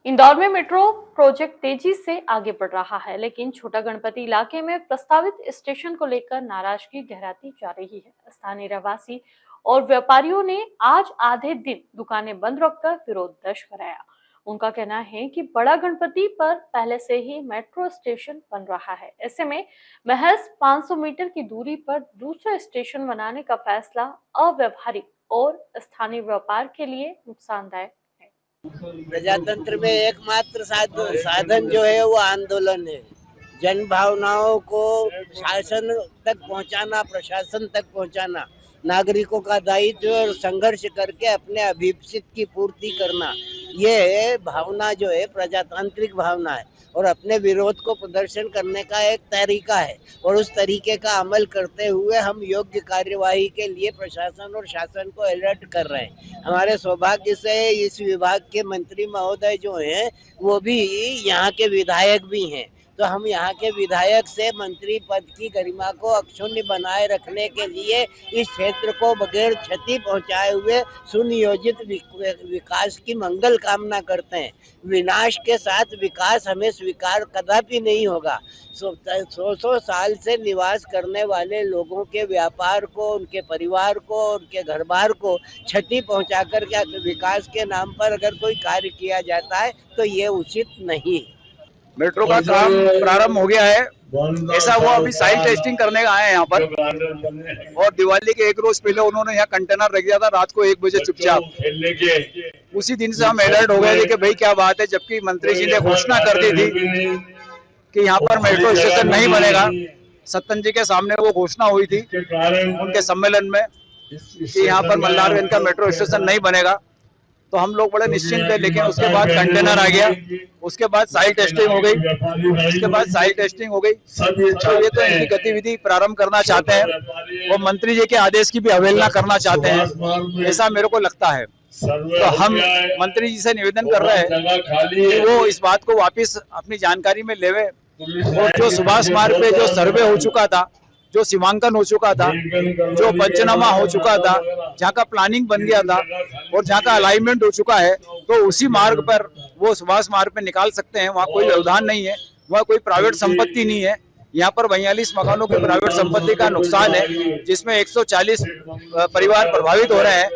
इंदौर में metro project तेजी से आगे बढ़ रहा है, लेकिन छोटा गणपति इलाके में प्रस्तावित स्टेशन को लेकर नाराजगी गहराती जा रही है। स्थानीय रहवासी और व्यापारियों ने आज आधे दिन दुकानें बंद रखकर विरोध दर्ज कराया। उनका कहना है कि बड़ा गणपति पर पहले से ही मेट्रो स्टेशन बन रहा है। ऐसे में महज 500 मीटर की दूरी पर दूसरा स्टेशन बनाने का फैसला अव्यावहारिक और स्थानीय व्यापार के लिए नुकसानदायक है। प्रजातंत्र में एकमात्र साधन जो है वो आंदोलन है। जन भावनाओं को शासन तक पहुंचाना, प्रशासन तक पहुंचाना, नागरिकों का दायित्व और संघर्ष करके अपने अभिप्सित की पूर्ति करना, ये भावना जो है प्रजातांत्रिक भावना है और अपने विरोध को प्रदर्शन करने का एक तरीका है। और उस तरीके का अमल करते हुए हम योग्य कार्यवाही के लिए प्रशासन और शासन को अलर्ट कर रहे हैं। हमारे सौभाग्य से इस विभाग के मंत्री महोदय जो हैं वो भी यहाँ के विधायक भी हैं, तो हम यहाँ के विधायक से मंत्री पद की गरिमा को अक्षुण्ण बनाए रखने के लिए इस क्षेत्र को बगैर क्षति पहुंचाए हुए सुनियोजित विकास की मंगल कामना करते हैं। विनाश के साथ विकास हमें स्वीकार कदापि नहीं होगा। 100 साल से निवास करने वाले लोगों के व्यापार को, उनके परिवार को, उनके घर बार को क्षति पहुंचाकर क्या विकास के नाम पर अगर कोई कार्य किया जाता है तो ये उचित नहीं। मेट्रो का काम प्रारंभ हो गया है, ऐसा वो अभी साइड टेस्टिंग करने आए हैं यहाँ पर। और दिवाली के एक रोज पहले उन्होंने यहाँ कंटेनर रख दिया था रात को 1 बजे चुपचाप। उसी दिन से हम अलर्ट हो गए थे कि भाई क्या बात है, जबकि मंत्री जी ने घोषणा कर दी थी कि यहाँ पर मेट्रो स्टेशन नहीं बनेगा। सत्तन जी के सामने वो घोषणा हुई थी उनके सम्मेलन में कि यहाँ पर मल्हारगंज का मेट्रो स्टेशन नहीं बनेगा। तो हम लोग बड़े निश्चिंत थे, लेकिन उसके बाद कंटेनर आ गया, उसके बाद साइड टेस्टिंग हो गई, तो ये तो इनकी गतिविधि प्रारंभ करना चाहते हैं और मंत्री जी के आदेश की भी अवहेलना करना चाहते हैं, ऐसा मेरे को लगता है। तो हम मंत्री जी से निवेदन कर रहे हैं कि वो इस बात को वापस अपनी जानकारी में लेवे और जो सुभाष मार्ग पे जो सर्वे हो चुका था, जो सीमांकन हो चुका था, जो पंचनामा हो चुका था, जहाँ का प्लानिंग बन गया था और जहाँ का अलाइनमेंट हो चुका है, तो उसी मार्ग पर वो सुभाष मार्ग पे निकाल सकते हैं। वहाँ कोई व्यवधान नहीं है, वहाँ कोई प्राइवेट संपत्ति नहीं है। यहाँ पर 42 मकानों के प्राइवेट संपत्ति का नुकसान है, जिसमें 140 परिवार प्रभावित हो रहे हैं।